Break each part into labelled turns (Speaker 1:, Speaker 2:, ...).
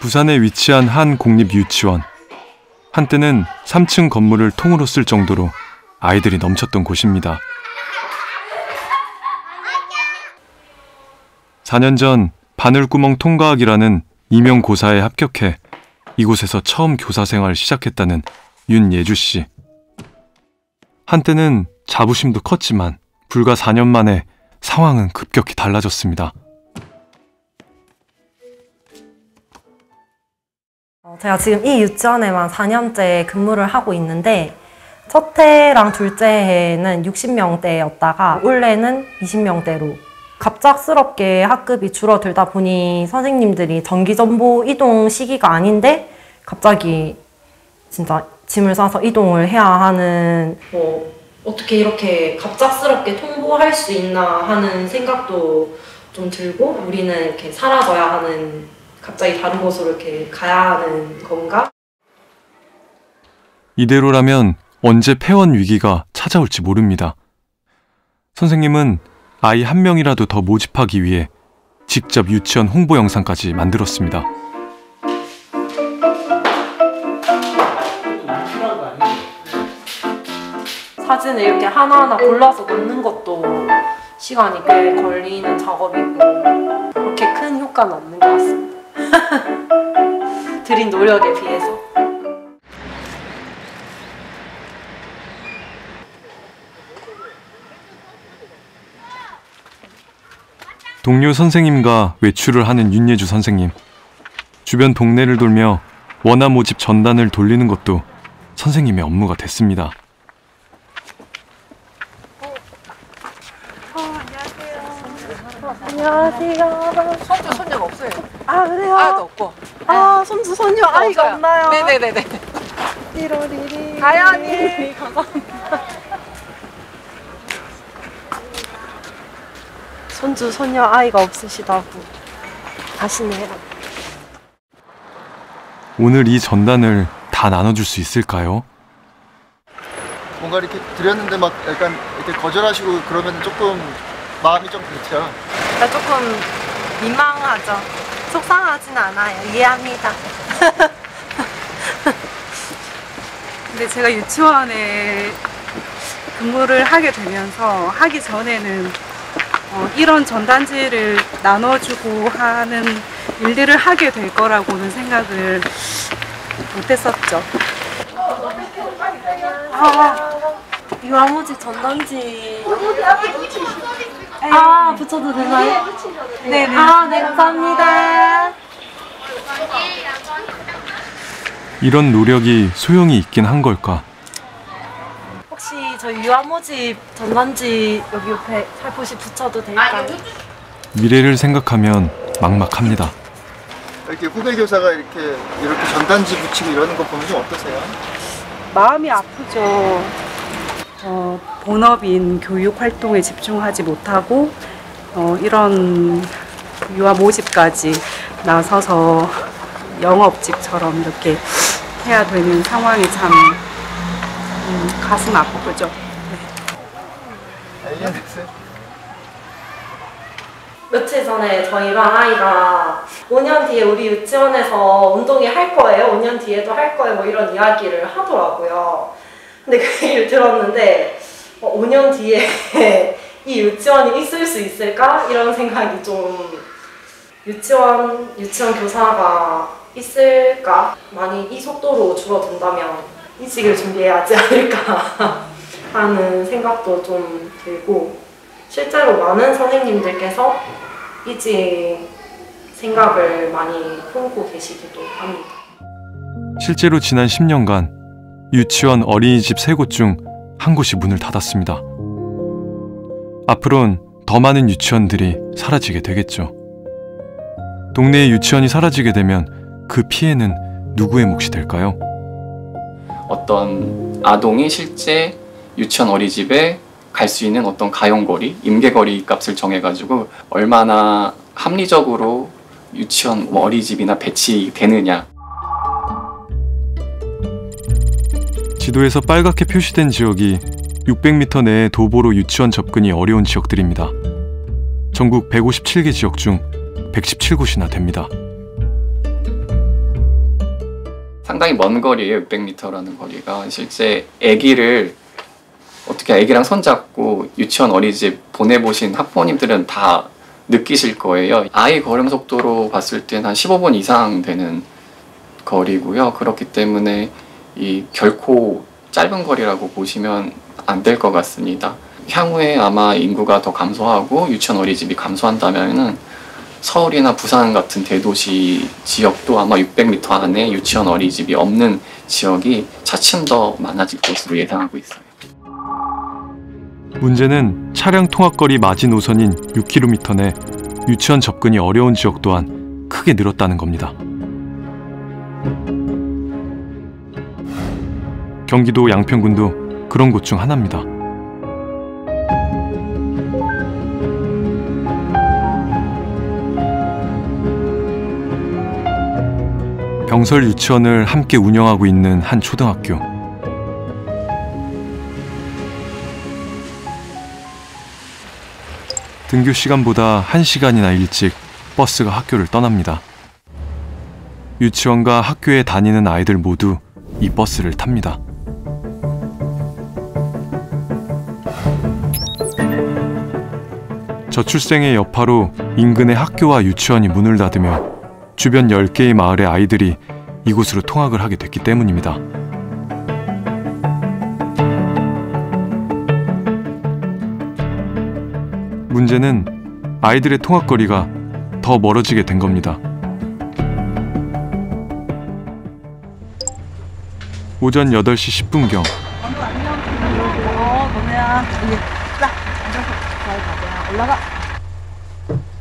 Speaker 1: 부산에 위치한 한 공립유치원. 한때는 3층 건물을 통으로 쓸 정도로 아이들이 넘쳤던 곳입니다. 4년 전 바늘구멍 통과학이라는 임용고사에 합격해 이곳에서 처음 교사 생활을 시작했다는 윤예주 씨. 한때는 자부심도 컸지만 불과 4년 만에 상황은 급격히 달라졌습니다.
Speaker 2: 제가 지금 이 유치원에만 4년째 근무를 하고 있는데 첫 해랑 둘째 해는 60명대였다가 올해는 20명대로 갑작스럽게 학급이 줄어들다 보니 선생님들이 정기전보 이동 시기가 아닌데 갑자기 진짜 짐을 싸서 이동을 해야 하는, 어떻게 이렇게 갑작스럽게 통보할 수 있나 하는 생각도 좀 들고, 우리는 이렇게 사라져야 하는, 갑자기 다른 곳으로 이렇게 가야 하는 건가?
Speaker 1: 이대로라면 언제 폐원 위기가 찾아올지 모릅니다. 선생님은 아이 한 명이라도 더 모집하기 위해 직접 유치원 홍보 영상까지 만들었습니다.
Speaker 2: 사진을 이렇게 하나하나 골라서 넣는 것도 시간이 꽤 걸리는 작업이고 그렇게 큰 효과는 없는 것 같습니다. 들인 노력에 비해서.
Speaker 1: 동료 선생님과 외출을 하는 윤예주 선생님. 주변 동네를 돌며 원화 모집 전단을 돌리는 것도 선생님의 업무가 됐습니다.
Speaker 2: 안녕하세요.
Speaker 3: 손주, 손녀가 없어요.
Speaker 2: 아, 그래요?
Speaker 3: 아이도 없고.
Speaker 2: 아, 손주, 손녀 아이가
Speaker 3: 없어요.
Speaker 2: 없나요?
Speaker 3: 네네네네.
Speaker 2: 띠로리리.
Speaker 3: 가연이.
Speaker 2: 감사합니다. 손주, 손녀 아이가 없으시다고 하시네요.
Speaker 1: 오늘 이 전단을 다 나눠줄 수 있을까요?
Speaker 4: 뭔가 이렇게 드렸는데 막 약간 이렇게 거절하시고 그러면 조금 마음이 좀 그렇죠.
Speaker 2: 조금 민망하죠. 속상하진 않아요. 이해합니다.
Speaker 5: 근데 제가 유치원에 근무를 하게 되면서 하기 전에는 이런 전단지를 나눠주고 하는 일들을 하게 될 거라고는 생각을 못했었죠.
Speaker 2: 유아모집 전단지 붙여도 되나요?
Speaker 5: 네네.
Speaker 2: 네, 감사합니다.
Speaker 1: 이런 노력이 소용이 있긴 한 걸까?
Speaker 2: 혹시 저희 유아모집 전단지 여기 옆에 살포시 붙여도 될까요?
Speaker 1: 미래를 생각하면 막막합니다.
Speaker 4: 이렇게 후배 교사가 이렇게 전단지 붙이고 이러는 거 보면 좀 어떠세요?
Speaker 5: 마음이 아프죠. 본업인 교육 활동에 집중하지 못하고 이런 유아 모집까지 나서서 영업직처럼 이렇게 해야 되는 상황이 참 가슴 아프죠. 네.
Speaker 2: 며칠 전에 저희 반 아이가 5년 뒤에 우리 유치원에서 운동회 할 거예요. 5년 뒤에도 할 거예요. 뭐 이런 이야기를 하더라고요. 근데 그 얘기를 들었는데 5년 뒤에 이 유치원이 있을 수 있을까? 이런 생각이 좀, 유치원 교사가 있을까? 많이 이 속도로 줄어든다면 이직을 준비해야 하지 않을까 하는 생각도 좀 들고, 실제로 많은 선생님들께서 이직 생각을 많이 품고 계시기도 합니다.
Speaker 1: 실제로 지난 10년간 유치원, 어린이집 3곳 중 한 곳이 문을 닫았습니다. 앞으로는 더 많은 유치원들이 사라지게 되겠죠. 동네의 유치원이 사라지게 되면 그 피해는 누구의 몫이 될까요?
Speaker 6: 어떤 아동이 실제 유치원 어린이집에 갈 수 있는 어떤 가용거리, 임계거리 값을 정해가지고 얼마나 합리적으로 유치원 어린이집이나 배치되느냐.
Speaker 1: 지도에서 빨갛게 표시된 지역이 600m 내에 도보로 유치원 접근이 어려운 지역들입니다. 전국 157개 지역 중 117곳이나 됩니다.
Speaker 6: 상당히 먼 거리예요. 600m라는 거리가. 실제 아기를 어떻게 아기랑 손잡고 유치원 어린이집 보내보신 학부모님들은 다 느끼실 거예요. 아이 걸음 속도로 봤을 땐 한 15분 이상 되는 거리고요. 그렇기 때문에 이 결코 짧은 거리라고 보시면 안 될 것 같습니다. 향후에 아마 인구가 더 감소하고 유치원 어린이집이 감소한다면은 서울이나 부산 같은 대도시 지역도 아마 600m 안에 유치원 어린이집이 없는 지역이 차츰 더 많아질 것으로 예상하고 있어요.
Speaker 1: 문제는 차량 통학거리 마지노선인 6km 내 유치원 접근이 어려운 지역 또한 크게 늘었다는 겁니다. 경기도 양평군도 그런 곳 중 하나입니다. 병설 유치원을 함께 운영하고 있는 한 초등학교. 등교 시간보다 1시간이나 일찍 버스가 학교를 떠납니다. 유치원과 학교에 다니는 아이들 모두 이 버스를 탑니다. 저출생의 여파로 인근의 학교와 유치원이 문을 닫으며 주변 10개의 마을의 아이들이 이곳으로 통학을 하게 됐기 때문입니다. 문제는 아이들의 통학거리가 더 멀어지게 된 겁니다. 오전 8시 10분경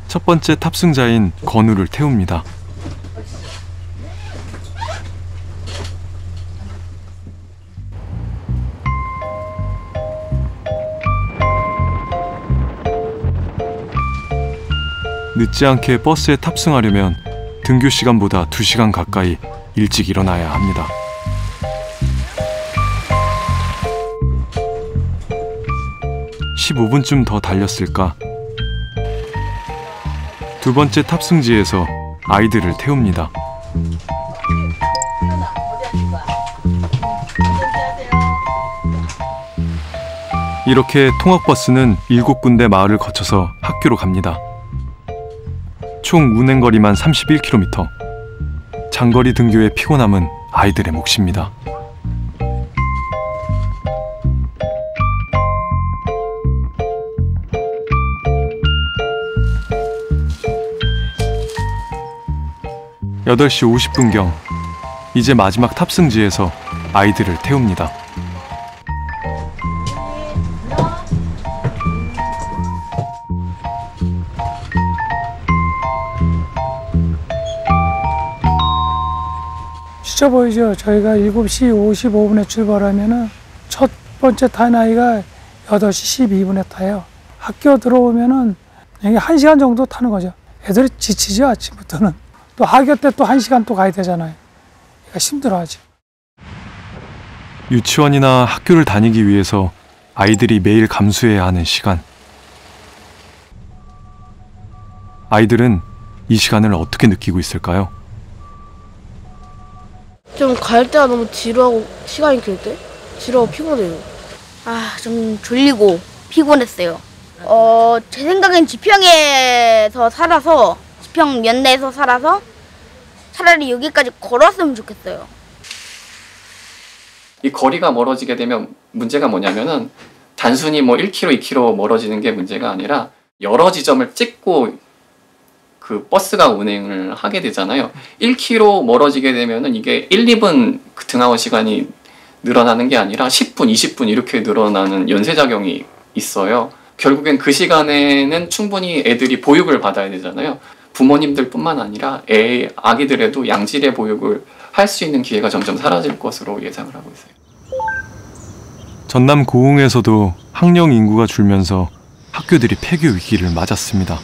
Speaker 1: 첫 번째 탑승자인 건우를 태웁니다. 늦지 않게 버스에 탑승하려면 등교 시간보다 2시간 가까이 일찍 일어나야 합니다. (15분쯤) 더 달렸을까? 두 번째 탑승지에서 아이들을 태웁니다. 이렇게 통학버스는 7군데 마을을 거쳐서 학교로 갑니다. 총 운행거리만 31km. 장거리 등교의 피곤함은 아이들의 몫입니다. (8시 50분경) 이제 마지막 탑승지에서 아이들을 태웁니다.
Speaker 3: 진짜 보이죠? 저희가 7시 55분에 출발하면은 첫 번째 탄 아이가 8시 12분에 타요. 학교 들어오면은 이게 1시간 정도 타는 거죠. 애들이 지치죠, 아침부터는. 또 학교 때 또 1시간 또 가야 되잖아요. 그러니까 힘들어하죠.
Speaker 1: 유치원이나 학교를 다니기 위해서 아이들이 매일 감수해야 하는 시간. 아이들은 이 시간을 어떻게 느끼고 있을까요?
Speaker 7: 좀 갈 때가 너무 지루하고 시간이 길 때? 지루하고 피곤해요.
Speaker 8: 좀 졸리고 피곤했어요. 제 생각엔 지평에서 살아서, 지평 면내에서 살아서 차라리 여기까지 걸어왔으면 좋겠어요.
Speaker 6: 이 거리가 멀어지게 되면 문제가 뭐냐면은 단순히 뭐 1km, 2km 멀어지는 게 문제가 아니라 여러 지점을 찍고 그 버스가 운행을 하게 되잖아요. 1km 멀어지게 되면은 이게 1, 2분 그 등하원 시간이 늘어나는 게 아니라 10분, 20분 이렇게 늘어나는 연쇄작용이 있어요. 결국엔 그 시간에는 충분히 애들이 보육을 받아야 되잖아요. 부모님들뿐만 아니라 아기들에도 양질의 보육을 할 수 있는 기회가 점점 사라질 것으로 예상을 하고 있어요.
Speaker 1: 전남 고흥에서도 학령 인구가 줄면서 학교들이 폐교 위기를 맞았습니다.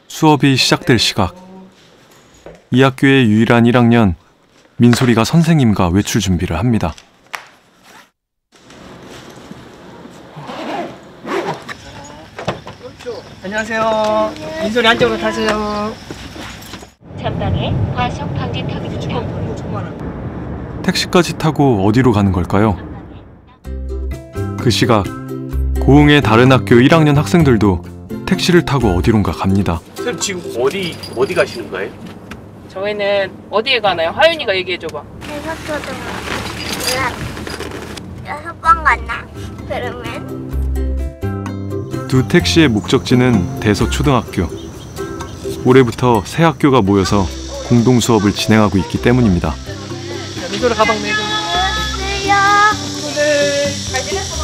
Speaker 1: 수업이 시작될 시각. 이 학교의 유일한 1학년 민소리가 선생님과 외출 준비를 합니다.
Speaker 9: 안녕하세요. 민소리 안쪽으로 타세요.
Speaker 10: 전방에 과속 방지턱입니다.
Speaker 1: 택시까지 타고 어디로 가는 걸까요? 그 시각 고흥의 다른 학교 1학년 학생들도 택시를 타고 어디론가 갑니다.
Speaker 11: 선생님 지금 어디 가시는 거예요?
Speaker 12: 저희는 어디에 가나요? 하윤이가 얘기해줘봐.
Speaker 13: 대서초등학교 6번 갔나? 그러면
Speaker 1: 두 택시의 목적지는 대서초등학교. 올해부터 새 학교가 모여서 공동 수업을 진행하고 있기 때문입니다.
Speaker 9: 민소리 가방 내고.
Speaker 12: 잘 지냈어?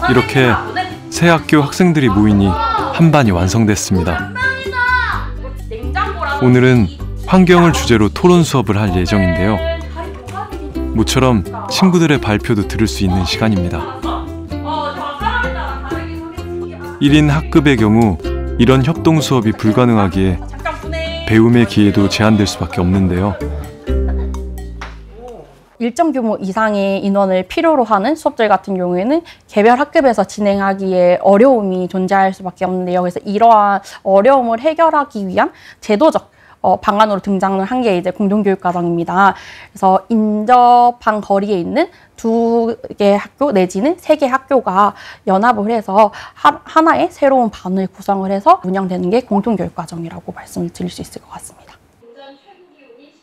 Speaker 1: 이렇게 새 학교 학생들이 모이니 한 반이 완성됐습니다. 오늘은 환경을 주제로 토론 수업을 할 예정인데요. 모처럼 친구들의 발표도 들을 수 있는 시간입니다. 1인 학급의 경우 이런 협동 수업이 불가능하기에 배움의 기회도 제한될 수밖에 없는데요.
Speaker 14: 일정 규모 이상의 인원을 필요로 하는 수업들 같은 경우에는 개별 학급에서 진행하기에 어려움이 존재할 수밖에 없는데요. 그래서 이러한 어려움을 해결하기 위한 제도적 방안으로 등장을 한 게 이제 공동교육과정입니다. 그래서 인접한 거리에 있는 2개 학교 내지는 3개 학교가 연합을 해서 하나의 새로운 반을 구성을 해서 운영되는 게 공동교육과정이라고 말씀을 드릴 수 있을 것 같습니다.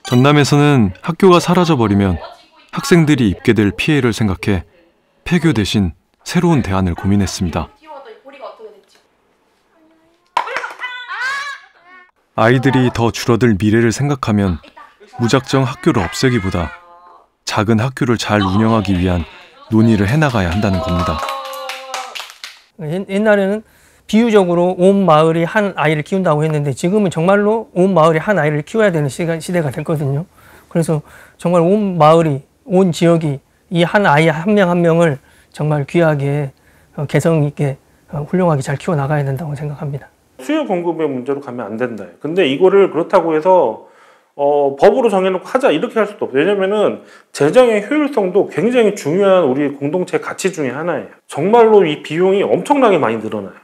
Speaker 1: 전남에서는 학교가 사라져버리면 학생들이 입게 될 피해를 생각해 폐교 대신 새로운 대안을 고민했습니다. 아이들이 더 줄어들 미래를 생각하면 무작정 학교를 없애기보다 작은 학교를 잘 운영하기 위한 논의를 해나가야 한다는 겁니다.
Speaker 9: 옛날에는 비유적으로 온 마을이 한 아이를 키운다고 했는데 지금은 정말로 온 마을이 한 아이를 키워야 되는 시대가 됐거든요. 그래서 정말 온 마을이, 온 지역이 이 한 아이 한 명 한 명을 정말 귀하게 개성 있게 훌륭하게 잘 키워나가야 된다고 생각합니다.
Speaker 11: 수요 공급의 문제로 가면 안 된다. 근데 이거를 그렇다고 해서 법으로 정해놓고 하자 이렇게 할 수도 없어요. 왜냐면은 재정의 효율성도 굉장히 중요한 우리 공동체 가치 중에 하나예요. 정말로 이 비용이 엄청나게 많이 늘어나요.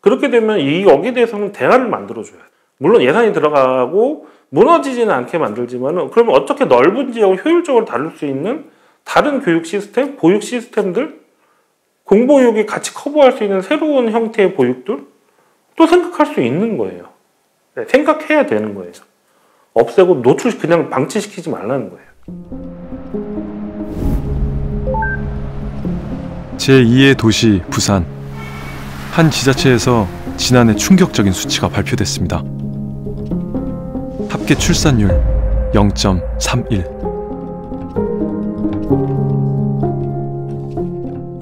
Speaker 11: 그렇게 되면 여기에 대해서는 대안을 만들어줘야 돼요. 물론 예산이 들어가고 무너지지는 않게 만들지만은 그러면 어떻게 넓은 지역을 효율적으로 다룰 수 있는 다른 교육 시스템, 보육 시스템들, 공보육이 같이 커버할 수 있는 새로운 형태의 보육들 또 생각할 수 있는 거예요. 네, 생각해야 되는 거예요. 없애고 그냥 방치시키지 말라는 거예요.
Speaker 1: 제2의 도시 부산. 한 지자체에서 지난해 충격적인 수치가 발표됐습니다. 합계 출산율 0.31.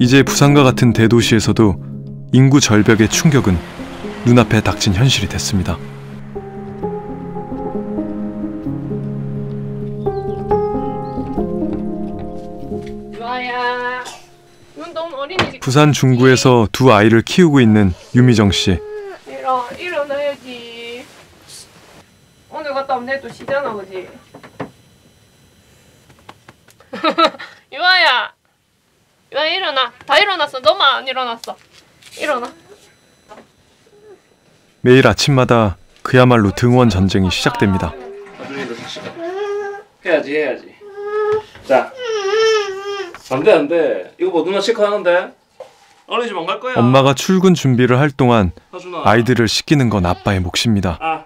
Speaker 1: 이제 부산과 같은 대도시에서도 인구 절벽의 충격은 눈앞에 닥친 현실이 됐습니다. 부산 중구에서 두 아이를 키우고 있는 유미정 씨.
Speaker 12: 일어나야지. 오늘 갔다 오면 내일 또 쉬잖아, 그지? 유아야, 일어나. 다 일어났어. 너만 안 일어났어. 일어나.
Speaker 1: 매일 아침마다 그야말로 등원 전쟁이 시작됩니다.
Speaker 15: 해야지. 자, 안 돼. 이거 뭐 누나 체크하는데? 어린이집 안 갈 거야.
Speaker 1: 엄마가 출근 준비를 할 동안 아이들을 씻기는 건 아빠의 몫입니다.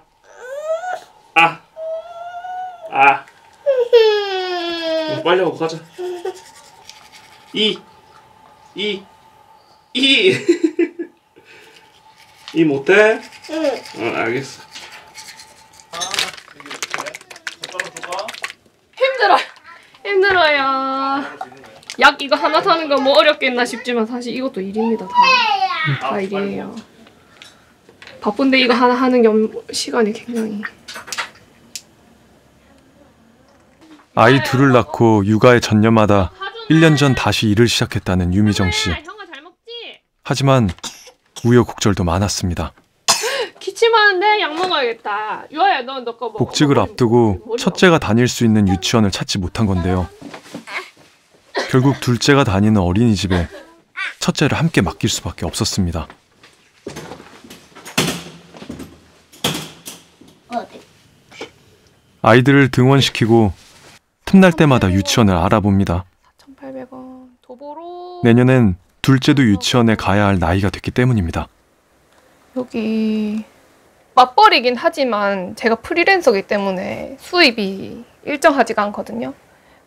Speaker 15: 빨리 하고 가자. 이 못해? 응. 알겠어.
Speaker 12: 힘들어요. 약 이거 하나 사는 거 뭐 어렵겠나 싶지만 사실 이것도 일입니다. 다 일이에요. 바쁜데 이거 하나 하는 게 시간이 굉장히.
Speaker 1: 아이 둘을 낳고 육아에 전념하다 1년 전 다시 일을 시작했다는 유미정 씨. 하지만 우여곡절도 많았습니다.
Speaker 12: 기침하는데 약 먹어야겠다. 유아야, 너 거 먹어.
Speaker 1: 복직을 앞두고 첫째가 다닐 수 있는 유치원을 찾지 못한 건데요. 결국 둘째가 다니는 어린이집에 첫째를 함께 맡길 수밖에 없었습니다. 아이들을 등원시키고 틈날 때마다 유치원을 알아봅니다.
Speaker 12: 4,800원. 도보로
Speaker 1: 내년엔 둘째도 유치원에 가야 할 나이가 됐기 때문입니다.
Speaker 12: 여기 맞벌이긴 하지만 제가 프리랜서이기 때문에 수입이 일정하지가 않거든요.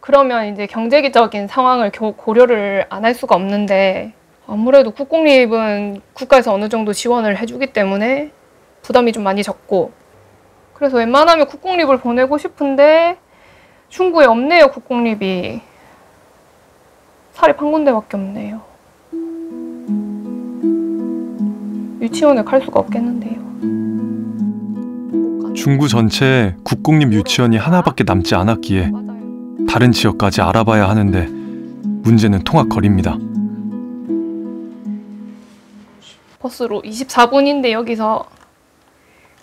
Speaker 12: 그러면 이제 경제적인 상황을 고려를 안 할 수가 없는데 아무래도 국공립은 국가에서 어느 정도 지원을 해주기 때문에 부담이 좀 많이 적고 그래서 웬만하면 국공립을 보내고 싶은데 중구에 없네요. 국공립이 사립 한 군데밖에 없네요. 유치원에 갈 수가 없겠는데요.
Speaker 1: 중구 전체에 국공립 유치원이 하나밖에 남지 않았기에 다른 지역까지 알아봐야 하는데 문제는 통학거리입니다.
Speaker 12: 버스로 24분인데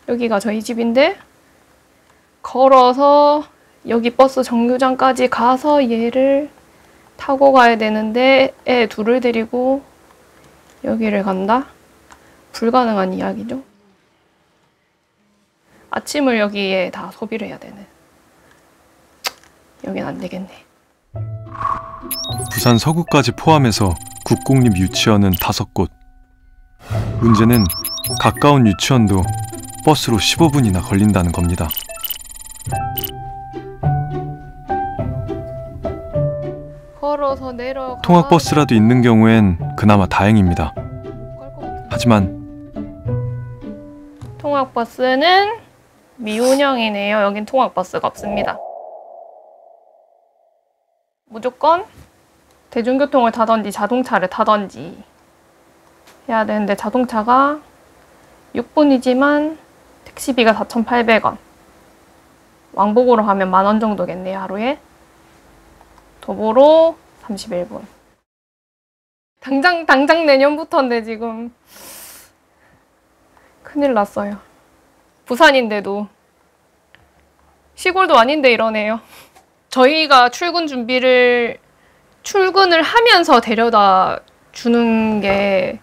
Speaker 12: 여기가 저희 집인데 걸어서 여기 버스 정류장까지 가서 얘를 타고 가야 되는데 애 둘을 데리고 여기를 간다? 불가능한 이야기죠. 아침을 여기에 다 소비를 해야 되는. 여긴 안 되겠네.
Speaker 1: 부산 서구까지 포함해서 국공립 유치원은 5곳. 문제는 가까운 유치원도 버스로 15분이나 걸린다는 겁니다.
Speaker 12: 걸어서 내려가.
Speaker 1: 통학버스라도 있는 경우엔 그나마 다행입니다. 하지만
Speaker 12: 통학버스는 미운영이네요. 여긴 통학버스가 없습니다. 무조건 대중교통을 타든지 자동차를 타든지 해야 되는데 자동차가 6분이지만 택시비가 4,800원. 왕복으로 하면 10,000원 정도겠네요. 하루에. 도보로 31분. 당장 내년부터인데 지금 큰일 났어요. 부산인데도 시골도 아닌데 이러네요. 저희가 출근을 하면서 데려다 주는 게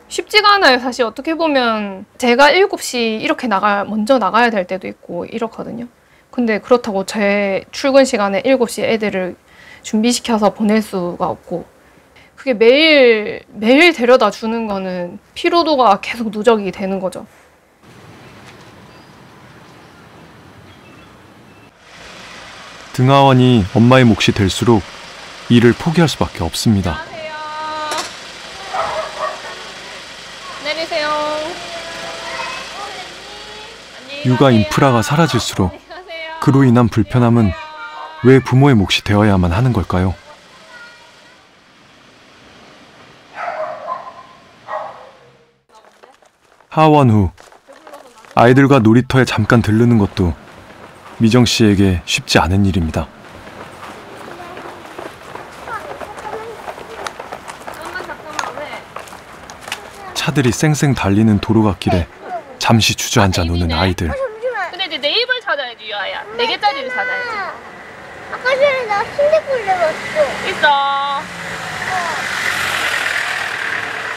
Speaker 12: 쉽지가 않아요. 사실 어떻게 보면 제가 7시 이렇게 먼저 나가야 될 때도 있고 이렇거든요. 근데 그렇다고 제 출근 시간에 7시에 애들을 준비시켜서 보낼 수가 없고 그게 매일 데려다 주는 거는 피로도가 계속 누적이 되는 거죠.
Speaker 1: 등하원이 엄마의 몫이 될수록 일을 포기할 수밖에 없습니다.
Speaker 12: 내리세요.
Speaker 1: 육아 인프라가 사라질수록 그로 인한 불편함은 왜 부모의 몫이 되어야만 하는 걸까요? 하원 후 아이들과 놀이터에 잠깐 들르는 것도 미정 씨에게 쉽지 않은 일입니다. 차들이 쌩쌩 달리는 도로갓길에 잠시 주저앉아 노는 아이들.
Speaker 12: 근데 이제 내 입을 찾아야지, 유아야. 4개짜리를 찾아야지.
Speaker 13: 아까 전에 나 순대국을 먹었어.
Speaker 12: 있어.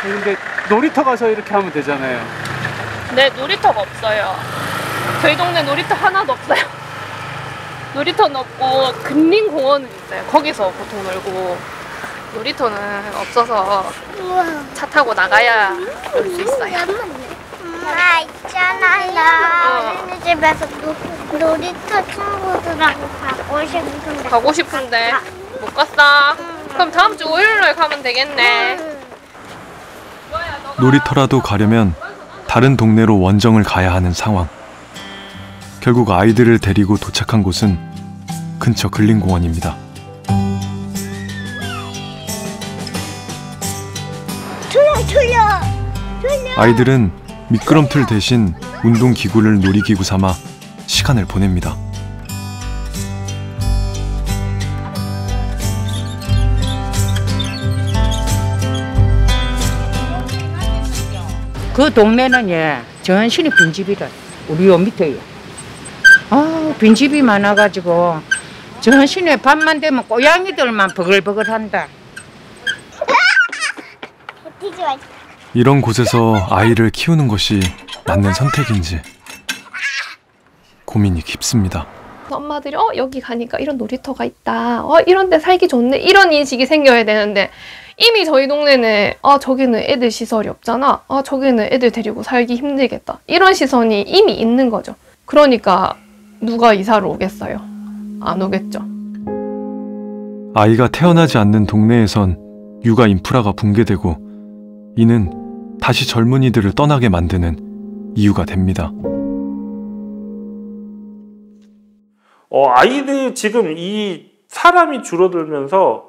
Speaker 16: 근데 놀이터 가서 이렇게 하면 되잖아요.
Speaker 12: 네, 놀이터가 없어요. 저희 동네 놀이터 하나도 없어요. 놀이터는 없고 근린공원은 있어요. 거기서 보통 놀고 놀이터는 없어서 차 타고 나가야 놀 수 있어요.
Speaker 13: 엄마 있잖아요. 어린이집에서 놀이터 친구들하고 가고 싶은데
Speaker 12: 못 갔어? 그럼 다음 주 월요일에 가면 되겠네.
Speaker 1: 놀이터라도 가려면 다른 동네로 원정을 가야 하는 상황. 결국 아이들을 데리고 도착한 곳은 근처 근린공원입니다.
Speaker 13: 졸려.
Speaker 1: 아이들은 미끄럼틀 대신 운동기구를 놀이기구 삼아 시간을 보냅니다.
Speaker 17: 그 동네는 전신이 빈집이라 우리 요 밑에요. 빈집이 많아가지고 정신에 밤만 되면 고양이들만 버글버글한다.
Speaker 1: 이런 곳에서 아이를 키우는 것이 맞는 선택인지 고민이 깊습니다.
Speaker 12: 엄마들이 여기 가니까 이런 놀이터가 있다. 이런 데 살기 좋네. 이런 인식이 생겨야 되는데 이미 저희 동네는 저기는 애들 시설이 없잖아. 저기는 애들 데리고 살기 힘들겠다. 이런 시선이 이미 있는 거죠. 그러니까 누가 이사를 오겠어요? 안 오겠죠.
Speaker 1: 아이가 태어나지 않는 동네에선 육아 인프라가 붕괴되고 이는 다시 젊은이들을 떠나게 만드는 이유가 됩니다.
Speaker 11: 아이들 지금 이 사람이 줄어들면서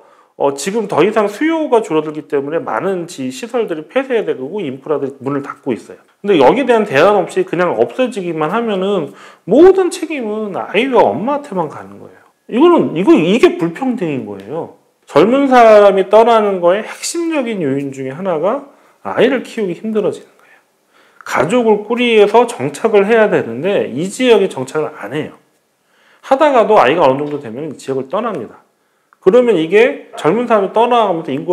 Speaker 11: 지금 더 이상 수요가 줄어들기 때문에 많은 시설들이 폐쇄되고 인프라들이 문을 닫고 있어요. 근데 여기에 대한 대안 없이 그냥 없어지기만 하면은 모든 책임은 아이와 엄마한테만 가는 거예요. 이게 불평등인 거예요. 젊은 사람이 떠나는 거의 핵심적인 요인 중에 하나가 아이를 키우기 힘들어지는 거예요. 가족을 꾸리해서 정착을 해야 되는데 이 지역에 정착을 안 해요. 하다가도 아이가 어느 정도 되면 이 지역을 떠납니다. 그러면 이게 젊은 사람이 떠나가면서 인구가